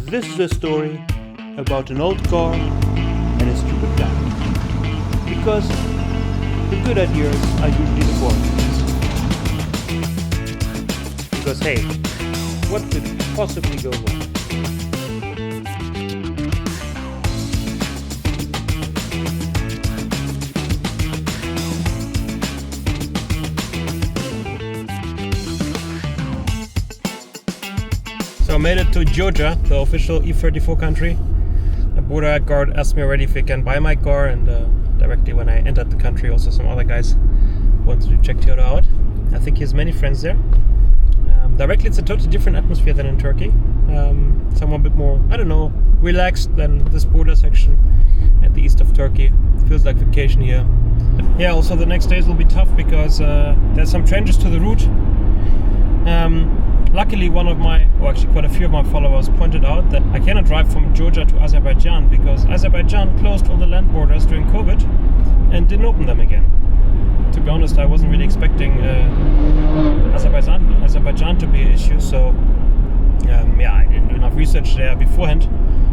This is a story about an old car and a stupid plan. Because the good ideas are usually the boring ones. Because hey, what could possibly go wrong? So I made it to Georgia, the official E34 country. The border guard asked me already if he can buy my car, and directly when I entered the country also some other guys wanted to check Theodor out. I think he has many friends there. Directly it's a totally different atmosphere than in Turkey. Somewhat a bit more, I don't know, relaxed than this border section at the east of Turkey. Feels like vacation here. Yeah, also the next days will be tough because there's some changes to the route. Luckily quite a few of my followers pointed out that I cannot drive from Georgia to Azerbaijan because Azerbaijan closed all the land borders during COVID and didn't open them again. To be honest, I wasn't really expecting Azerbaijan to be an issue, so I didn't do enough research there beforehand,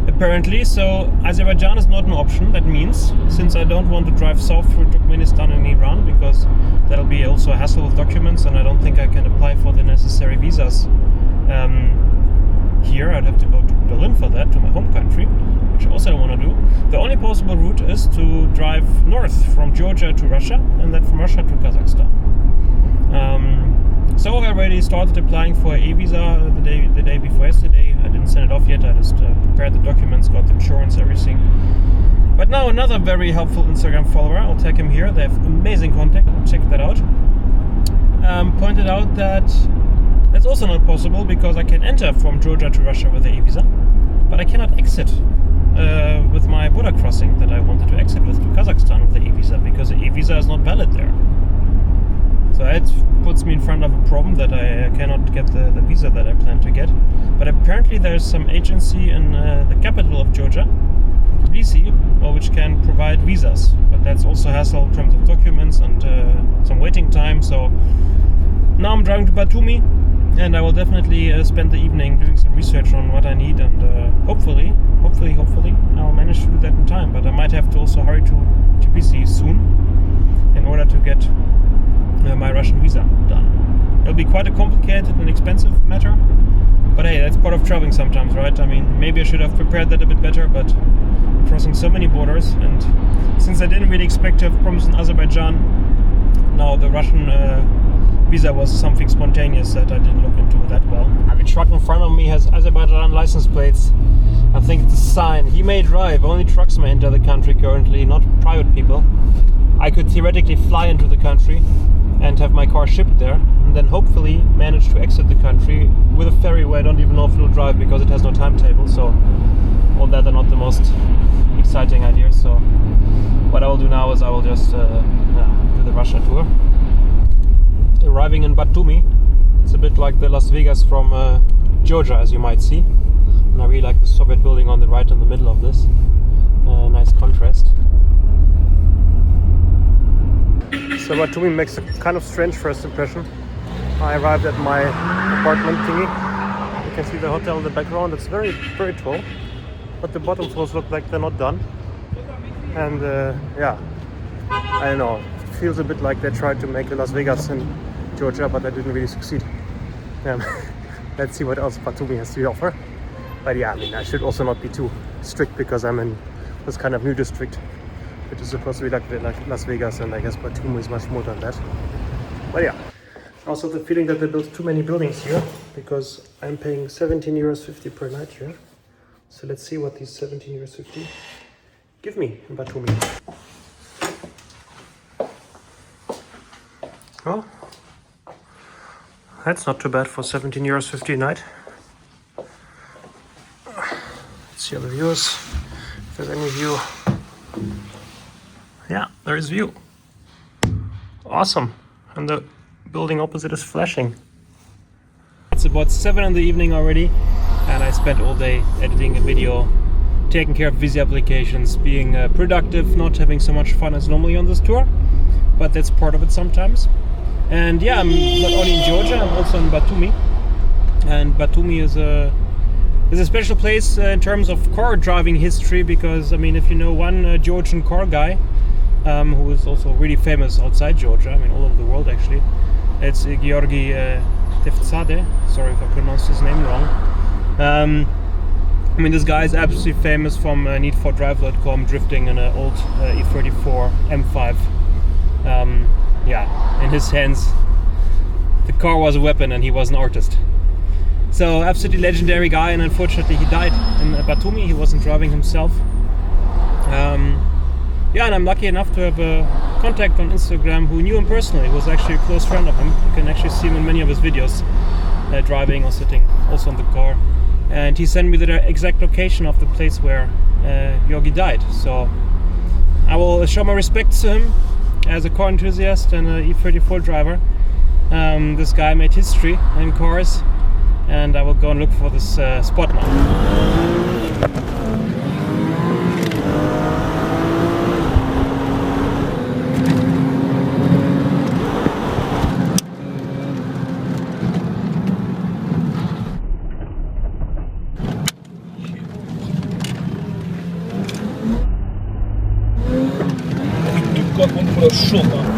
apparently. So Azerbaijan is not an option. That means, since I don't want to drive south through Turkmenistan and Iran, because that'll be also a hassle with documents, and I don't think I can apply for the necessary visas here. I'd have to go to Berlin for that, to my home country, which I also don't want to do. The only possible route is to drive north from Georgia to Russia, and then from Russia to Kazakhstan. So I already started applying for a visa the day before yesterday. I didn't send it off yet. I just prepared the documents, got the insurance, everything. But now another very helpful Instagram follower, I'll tag him here, they have amazing contact, check that out, pointed out that that's also not possible because I can enter from Georgia to Russia with the visa, but I cannot exit with my border crossing that I wanted to exit with to Kazakhstan with the visa, because the visa is not valid there. So that puts me in front of a problem that I cannot get the visa that I plan to get. But apparently there's some agency in the capital of Georgia, Tbilisi, which can provide visas. But that's also hassle in terms of documents and some waiting time. So now I'm driving to Batumi, and I will definitely spend the evening doing some research on what I need, and hopefully I'll manage to do that in time. But I might have to also hurry to Tbilisi soon in order to get my Russian visa done. It'll be quite a complicated and expensive matter, but hey, that's part of traveling sometimes, right? I mean, maybe I should have prepared that a bit better, but crossing so many borders, and since I didn't really expect to have problems in Azerbaijan, now the Russian visa was something spontaneous that I didn't look into that well. The truck in front of me has Azerbaijan license plates. I think it's a sign. He may drive, only trucks may enter the country currently, not private people. I could theoretically fly into the country and have my car shipped there, and then hopefully manage to exit the country with a ferry where I don't even know if it'll drive because it has no timetable. So all that are not the most exciting ideas. So what I will do now is I will just do the Russia tour. Arriving in Batumi, it's a bit like the Las Vegas from Georgia, as you might see. And I really like the Soviet building on the right in the middle of this. Nice contrast. So Batumi makes a kind of strange first impression. I arrived at my apartment thingy. You can see the hotel in the background. It's very, very tall, but the bottom floors look like they're not done. And I don't know. It feels a bit like they tried to make a Las Vegas in Georgia, but they didn't really succeed. Let's see what else Batumi has to offer. But yeah, I mean, I should also not be too strict because I'm in this kind of new district, which is supposed to be like Las Vegas, and I guess Batumi is much more than that. But yeah, also the feeling that they built too many buildings here, because I'm paying €17.50 per night here. So let's see what these €17.50 give me in Batumi. Well, that's not too bad for €17.50 a night. Let's see other views, if there's any view. Yeah, there is view. Awesome. And the building opposite is flashing. It's about 7 in the evening already, and I spent all day editing a video, taking care of visa applications, being productive, not having so much fun as normally on this tour, but that's part of it sometimes. And yeah, I'm not only in Georgia, I'm also in Batumi. And Batumi is It's a special place in terms of car driving history, because I mean, if you know one Georgian car guy who is also really famous outside Georgia, I mean all over the world actually, it's Georgi Tevtsade. Sorry if I pronounced his name wrong. I mean, this guy is absolutely famous from needfordrive.com, drifting in an old E34 M5. Yeah, in his hands the car was a weapon and he was an artist. So absolutely legendary guy, and unfortunately he died in Batumi. He wasn't driving himself. Yeah, and I'm lucky enough to have a contact on Instagram who knew him personally, who was actually a close friend of him. You can actually see him in many of his videos, driving or sitting also in the car. And he sent me the exact location of the place where Georgi died. So I will show my respects to him as a car enthusiast and an E34 driver. This guy made history in cars, and I will go and look for this spot now. Как он прошел там.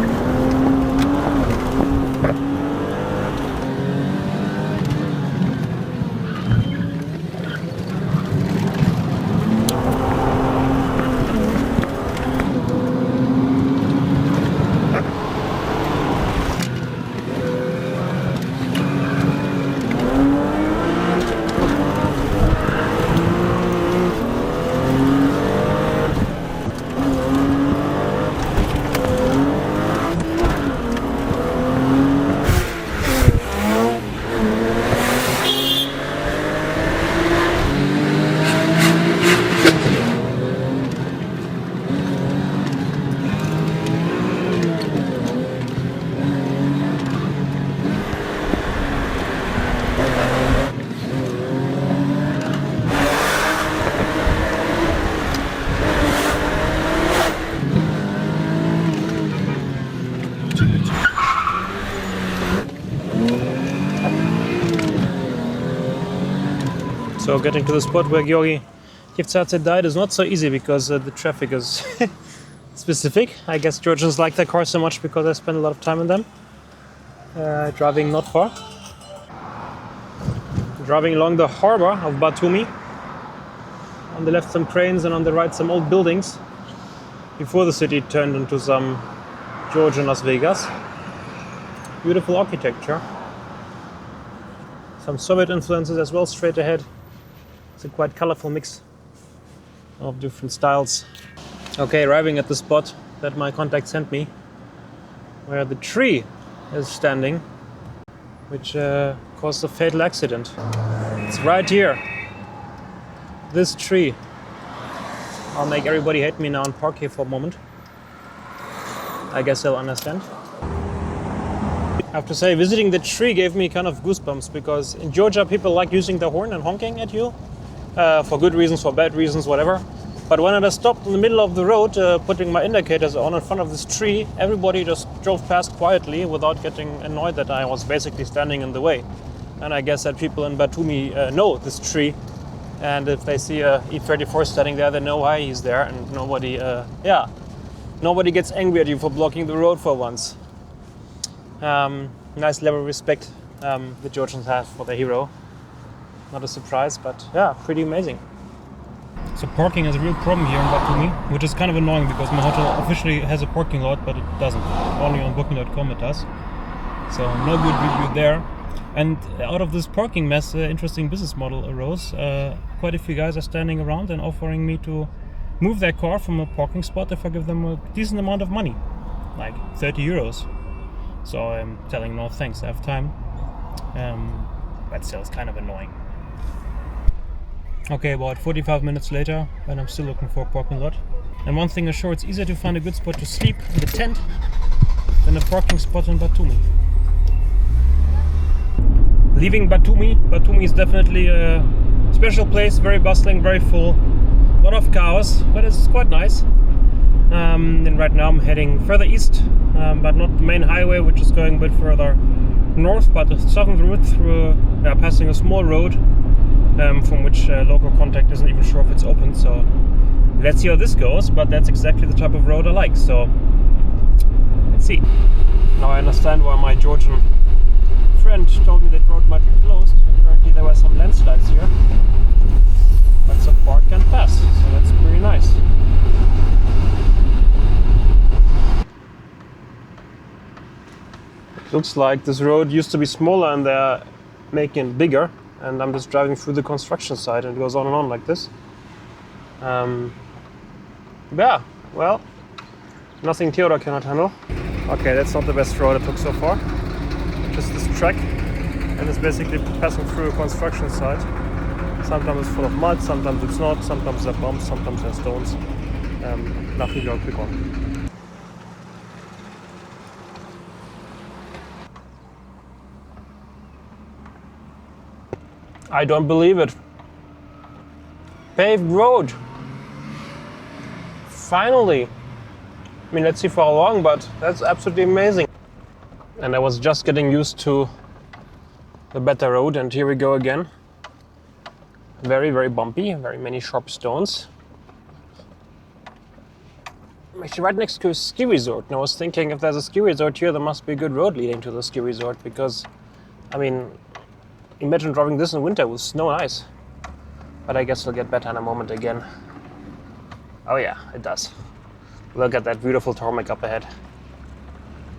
So getting to the spot where Georgi Tevtsade died is not so easy, because the traffic is specific. I guess Georgians like their cars so much because I spend a lot of time in them. Driving not far. Driving along the harbor of Batumi. On the left some cranes and on the right some old buildings. Before the city turned into some Georgian Las Vegas. Beautiful architecture. Some Soviet influences as well straight ahead. It's a quite colorful mix of different styles. Okay, arriving at the spot that my contact sent me, where the tree is standing, which caused a fatal accident. It's right here. This tree. I'll make everybody hate me now and park here for a moment. I guess they'll understand. I have to say, visiting the tree gave me kind of goosebumps, because in Georgia people like using the horn and honking at you for good reasons, for bad reasons, whatever. But when I just stopped in the middle of the road, putting my indicators on in front of this tree, everybody just drove past quietly without getting annoyed that I was basically standing in the way. And I guess that people in Batumi know this tree, and if they see a E34 standing there, they know why he's there, and nobody gets angry at you for blocking the road for once. Nice level of respect the Georgians have for their hero. Not a surprise, but yeah, pretty amazing. So parking is a real problem here in Batumi, which is kind of annoying, because my hotel officially has a parking lot, but it doesn't. Only on booking.com it does. So no good review there. And out of this parking mess, interesting business model arose. Quite a few guys are standing around and offering me to move their car from a parking spot if I give them a decent amount of money, like 30 euros. So I'm telling no thanks, I have time. But still, it's kind of annoying. Okay, about 45 minutes later, and I'm still looking for a parking lot. And one thing is sure, it's easier to find a good spot to sleep in the tent than a parking spot in Batumi. Leaving Batumi. Batumi is definitely a special place, very bustling, very full. A lot of chaos, but it's quite nice. And right now I'm heading further east, but not the main highway, which is going a bit further north, but the southern route through passing a small road from which local contact isn't even sure if it's open. So let's see how this goes, but that's exactly the type of road I like. So let's see. Now I understand why my Georgian friend told me that road might be closed. Apparently there were some landslides here, but so far can pass, so that's pretty nice. Looks like this road used to be smaller and they're making it bigger, and I'm just driving through the construction site and it goes on and on like this. Yeah, well, nothing Theodor cannot handle. Okay, that's not the best road I took so far. Just this track, and it's basically passing through a construction site. Sometimes it's full of mud, sometimes it's not, sometimes there are bumps, sometimes there are stones. Nothing to go quick on. I don't believe it. Paved road. Finally. I mean, let's see for how long, but that's absolutely amazing. And I was just getting used to the better road, and here we go again. Very, very bumpy, very many sharp stones. I'm actually right next to a ski resort, and I was thinking if there's a ski resort here, there must be a good road leading to the ski resort, because, I mean, imagine driving this in winter with snow and ice. But I guess it'll get better in a moment again. Oh yeah, it does. Look at that beautiful tarmac up ahead.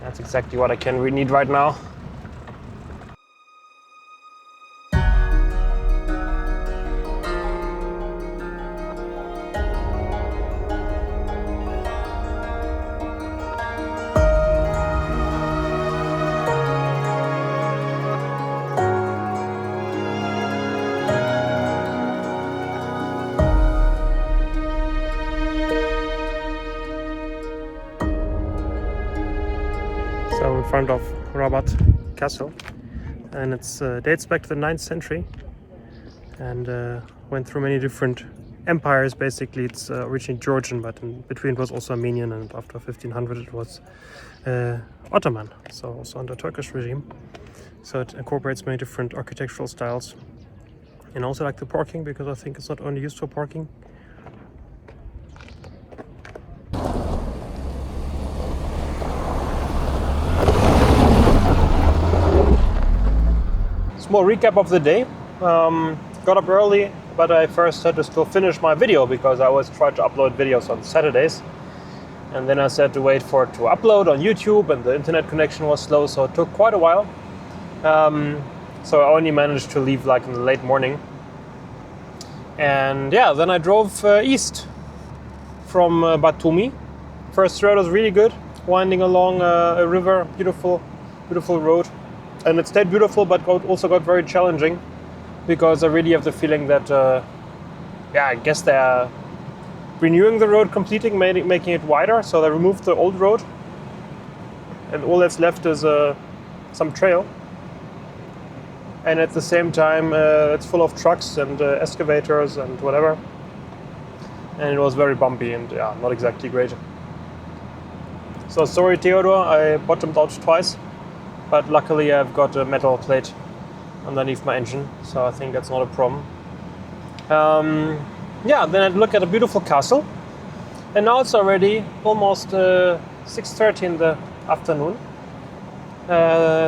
That's exactly what I need right now. So in front of Rabat Castle, and it dates back to the 9th century and went through many different empires. Basically it's originally Georgian, but in between it was also Armenian, and after 1500 it was Ottoman, so also under Turkish regime. So it incorporates many different architectural styles, and also like the parking, because I think it's not only used for parking. Small recap of the day. Got up early, but I first had to still finish my video, because I always try to upload videos on Saturdays. And then I had to wait for it to upload on YouTube, and the internet connection was slow, so it took quite a while. So I only managed to leave like in the late morning. And yeah, then I drove east from Batumi. First road was really good, winding along a river, beautiful road. And it stayed beautiful, but also got very challenging, because I really have the feeling that, I guess they are renewing the road, making it wider. So they removed the old road, and all that's left is some trail. And at the same time, it's full of trucks and excavators and whatever. And it was very bumpy and not exactly great. So sorry, Theodor, I bottomed out twice. But luckily I've got a metal plate underneath my engine, so I think that's not a problem. Then I look at a beautiful castle, and now it's already almost 6:30 in the afternoon.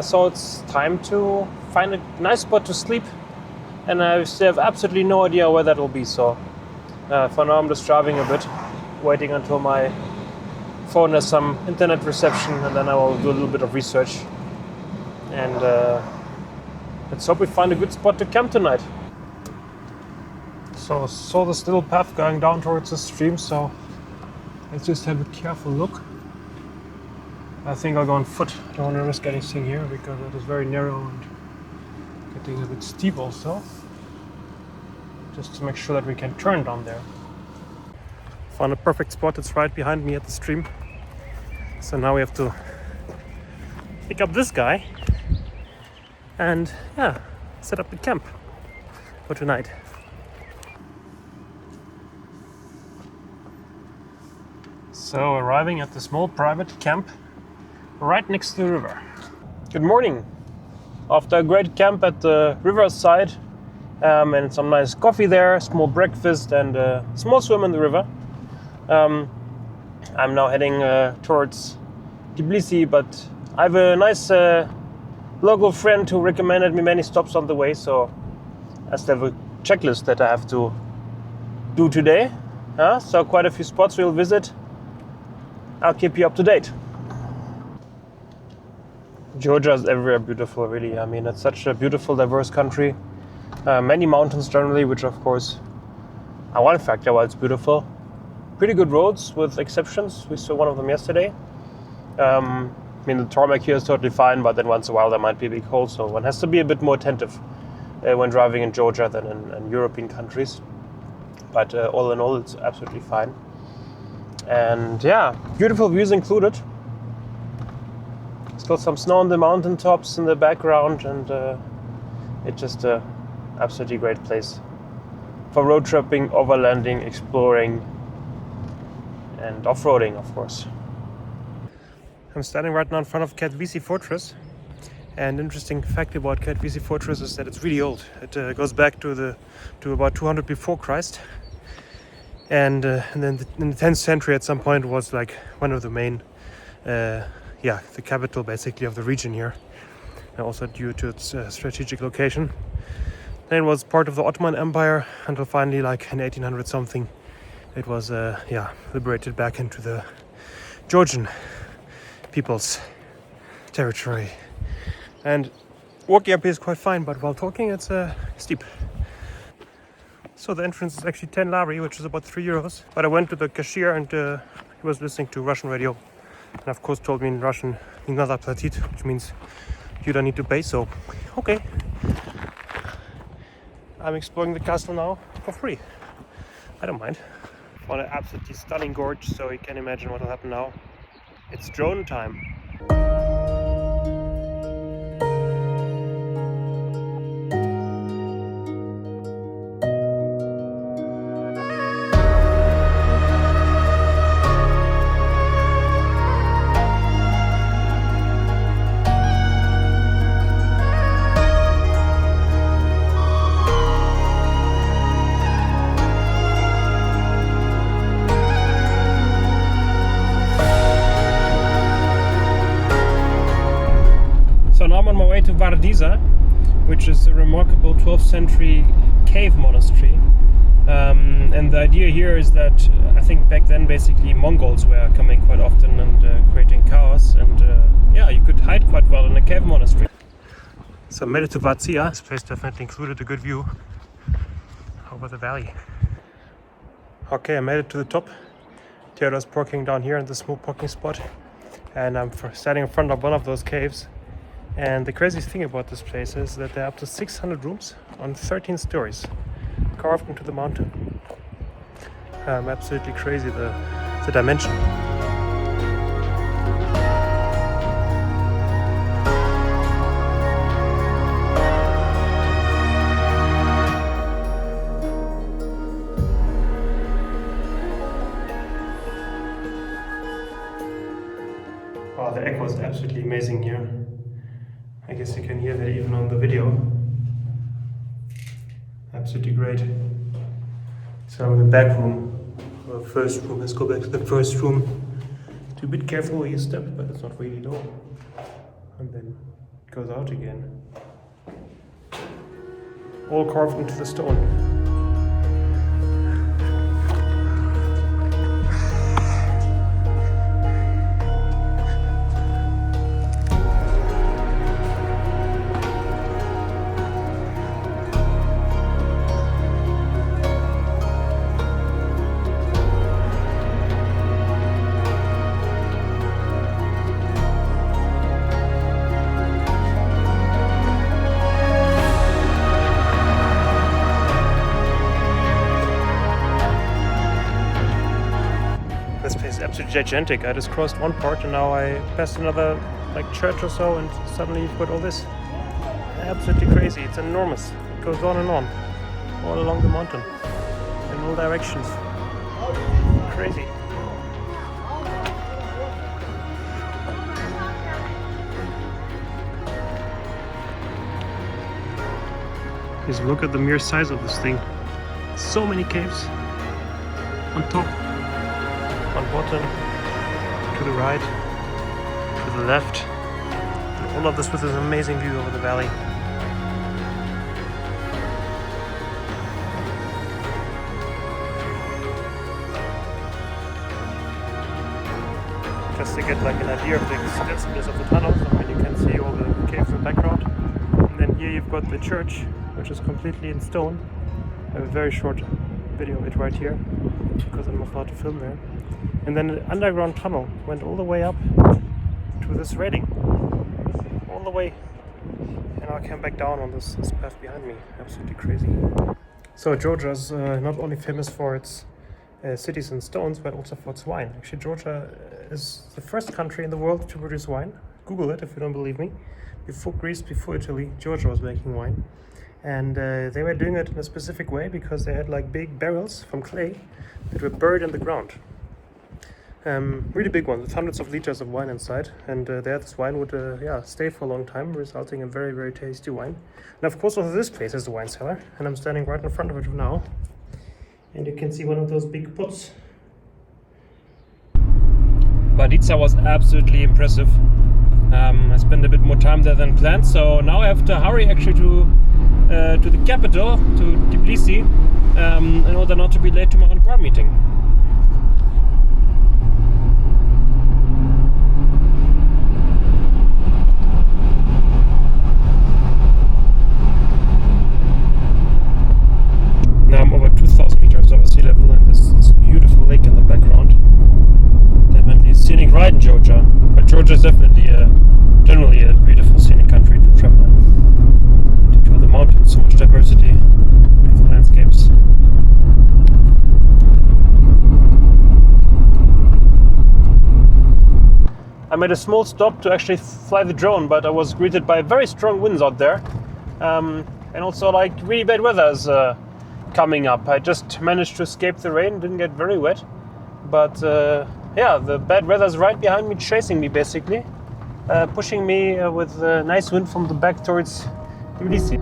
So it's time to find a nice spot to sleep, and I still have absolutely no idea where that will be. So for now I'm just driving a bit, waiting until my phone has some internet reception, and then I will do a little bit of research. And let's hope we find a good spot to camp tonight. So I saw this little path going down towards the stream, so let's just have a careful look. I think I'll go on foot. I don't want to risk anything here, because it is very narrow and getting a bit steep also. Just to make sure that we can turn down there. Found a perfect spot. It's right behind me at the stream. So now we have to pick up this guy and set up the camp for tonight. So arriving at the small private camp right next to the river. Good morning. After a great camp at the riverside and some nice coffee there, small breakfast, and a small swim in the river. I'm now heading towards Tbilisi, but I have a nice local friend who recommended me many stops on the way, so I still have a checklist that I have to do today. So quite a few spots we'll visit. I'll keep you up to date. Georgia is everywhere beautiful, really. I mean, it's such a beautiful, diverse country. Many mountains generally, which of course are one factor why it's beautiful. Pretty good roads with exceptions. We saw one of them yesterday. I mean, the tarmac here is totally fine, but then once in a while there might be a big hole, so one has to be a bit more attentive when driving in Georgia than in European countries. But all in all, it's absolutely fine. And yeah, beautiful views included. Still some snow on the mountaintops in the background, and it's just an absolutely great place for road tripping, overlanding, exploring, and off-roading, of course. I'm standing right now in front of Tbilisi Fortress, and interesting fact about Tbilisi Fortress is that it's really old. It goes back to about 200 before Christ, and then in the 10th century at some point was like one of the main the capital basically of the region here, and also due to its strategic location. Then it was part of the Ottoman Empire until finally, like in 1800 something, it was liberated back into the Georgian people's territory. And walking up here is quite fine, but while talking it's steep. So the entrance is actually 10 lari, which is about 3 euros. But I went to the cashier and he was listening to Russian radio, and of course told me in Russian, "Не надо платить," which means you don't need to pay. So okay, I'm exploring the castle now for free. I don't mind. On an absolutely stunning gorge, so you can imagine what will happen now. It's drone time. To Vardzia, which is a remarkable 12th century cave monastery, and the idea here is that I think back then basically Mongols were coming quite often and creating chaos, and you could hide quite well in a cave monastery. So I made it to Vardzia. This place definitely included a good view over the valley. Okay, I made it to the top. Theodore's parking down here in the small parking spot, and I'm standing in front of one of those caves. And the craziest thing about this place is that there are up to 600 rooms on 13 stories, carved into the mountain. Absolutely crazy, the dimension. Wow, the echo is absolutely amazing here. I guess you can hear that even on the video. Absolutely great. So the back room, or first room, let's go back to the first room. Be a bit careful where you step, but it's not really low. And then it goes out again. All carved into the stone. This place is absolutely gigantic. I just crossed one part and now I passed another church or so, and suddenly you've got all this. Absolutely crazy. It's enormous. It goes on and on, all along the mountain, in all directions. Crazy. Just look at the mere size of this thing. So many caves. On top, on bottom, to the right, to the left. And all of this with this amazing view over the valley. Just to get like an idea of the extensiveness of the tunnels. I mean, you can see all the caves in the background. And then here you've got the church, which is completely in stone. I have a very short video of it right here, because I'm not allowed to film there. And then an underground tunnel went all the way up to this railing. All the way. And I came back down on this path behind me. Absolutely crazy. So Georgia is not only famous for its cities and stones, but also for its wine. Actually, Georgia is the first country in the world to produce wine. Google it if you don't believe me. Before Greece, before Italy, Georgia was making wine. And they were doing it in a specific way because they had like big barrels from clay that were buried in the ground. Really big ones with hundreds of liters of wine inside. And there this wine would stay for a long time, resulting in very, very tasty wine. And of course also this place is the wine cellar. And I'm standing right in front of it now. And you can see one of those big pots. Vardzia was absolutely impressive. I spent a bit more time there than planned, so now I have to hurry actually to the capital, to Tbilisi, in order not to be late to my own car meeting. Now I'm over 2,000 meters over sea level, and this beautiful lake in the background. Definitely a scenic ride in Georgia, but Georgia is definitely generally a beautiful scenic country to travel in. Due to the mountains, so much diversity, beautiful landscapes. I made a small stop to actually fly the drone, but I was greeted by very strong winds out there, and also like really bad weather is coming up. I just managed to escape the rain, didn't get very wet, but the bad weather is right behind me, chasing me basically. Pushing me with a nice wind from the back towards Tbilisi.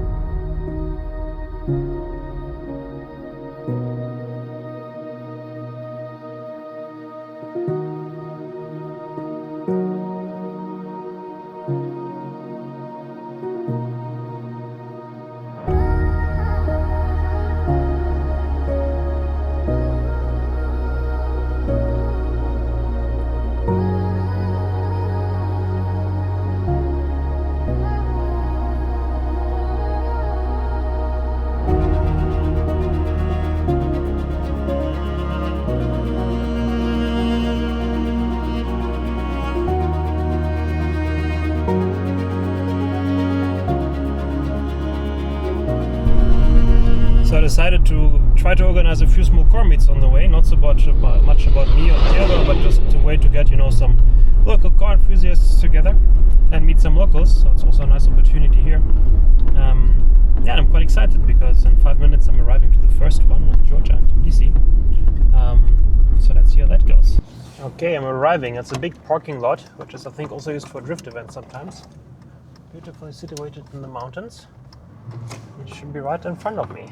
So I decided to try to organize a few small car meets on the way, not so much about me or Diego, but just a way to get some local car enthusiasts together and meet some locals. So it's also a nice opportunity here. And I'm quite excited because in 5 minutes I'm arriving to the first one in Georgia and Tbilisi. So let's see how that goes. Okay, I'm arriving. It's a big parking lot, which is I think also used for drift events sometimes. Beautifully situated in the mountains. It should be right in front of me.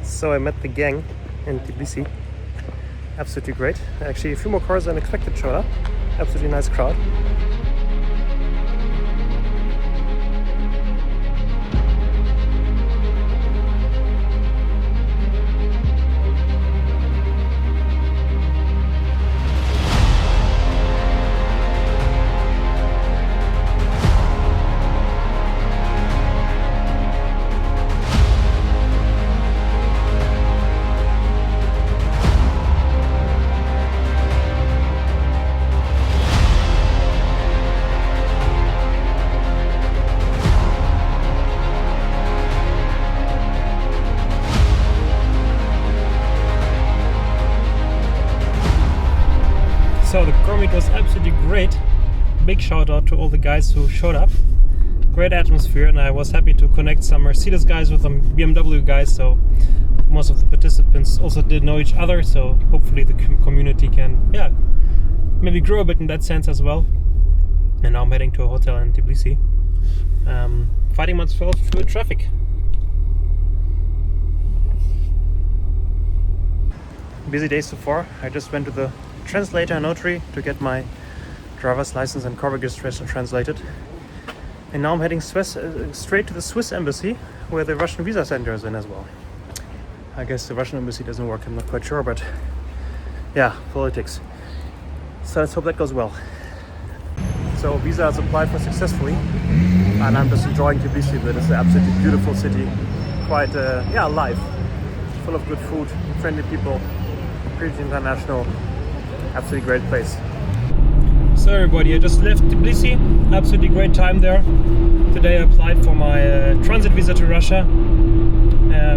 So I met the gang in Tbilisi. Absolutely great. Actually, a few more cars than expected showed up. Absolutely nice crowd. So the car meet was absolutely great. Big shout out to all the guys who showed up. Great atmosphere, and I was happy to connect some Mercedes guys with some BMW guys, so most of the participants also did know each other, so hopefully the community can, maybe grow a bit in that sense as well. And now I'm heading to a hotel in Tbilisi, fighting myself through traffic. Busy day so far. I just went to the translator notary to get my driver's license and car registration translated. And now I'm heading straight to the Swiss embassy, where the Russian visa center is in as well. I guess the Russian embassy doesn't work, I'm not quite sure, but yeah, politics. So let's hope that goes well. So visa is applied for successfully, and I'm just enjoying Tbilisi. That is an absolutely beautiful city, quite alive, full of good food, friendly people, pretty international, absolutely great place. So everybody, I just left Tbilisi, absolutely great time there. Today I applied for my transit visa to Russia,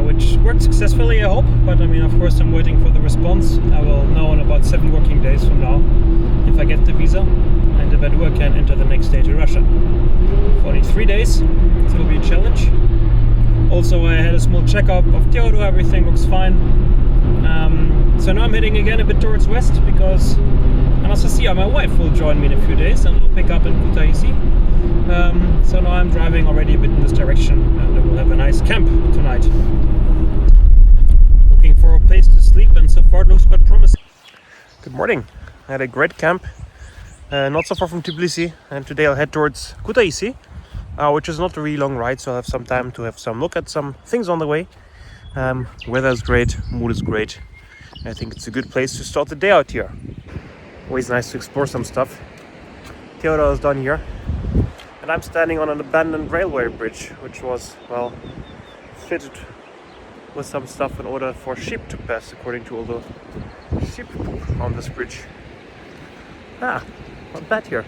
which worked successfully, I hope, but I mean, of course, I'm waiting for the response. I will know in about 7 working days from now if I get the visa, and if I do, I can enter the next day to Russia. For only 3 days, so it will be a challenge. Also, I had a small checkup of Theodor, everything looks fine. So now I'm heading again a bit towards west, because Anastasia, my wife, will join me in a few days, and I'll pick up in Kutaisi. So now I'm driving already a bit in this direction, and we'll have a nice camp tonight. Looking for a place to sleep, and so far it looks quite promising. Good morning. I had a great camp, not so far from Tbilisi, and today I'll head towards Kutaisi, which is not a really long ride, so I'll have some time to have some look at some things on the way. Weather is great, mood is great. I think it's a good place to start the day out here. Always nice to explore some stuff. Theodor is down here, and I'm standing on an abandoned railway bridge, which was, well, fitted with some stuff in order for sheep to pass, according to all the sheep poop on this bridge. Not bad here.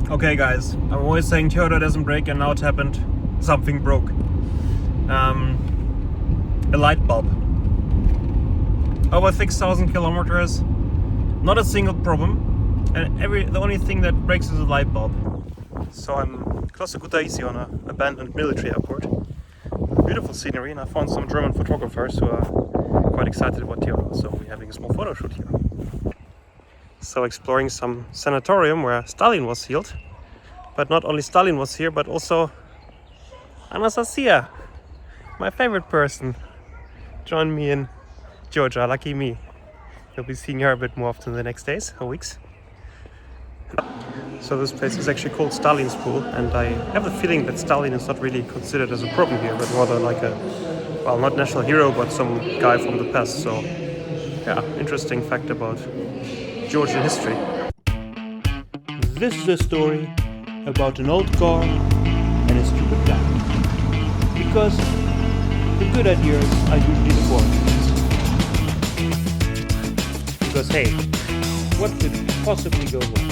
Okay guys, I'm always saying Theodor doesn't break, and now it happened. Something broke. A light bulb. Over 6,000 kilometers, not a single problem, and the only thing that breaks is a light bulb. So I'm close to Kutaisi on an abandoned military airport. Beautiful scenery, and I found some German photographers who are quite excited about Theodor, so we're having a small photo shoot here. So exploring some sanatorium where Stalin was healed, but not only Stalin was here, but also Anastasia, my favorite person, joined me in Georgia. Lucky me. You'll be seeing her a bit more often the next days or weeks. So this place is actually called Stalin's Pool, and I have the feeling that Stalin is not really considered as a problem here, but rather like a, well, not national hero, but some guy from the past. So yeah, interesting fact about Georgian history. This is a story about an old car and a stupid guy. Because the good ideas are usually the boring ones. Because hey, what could possibly go wrong?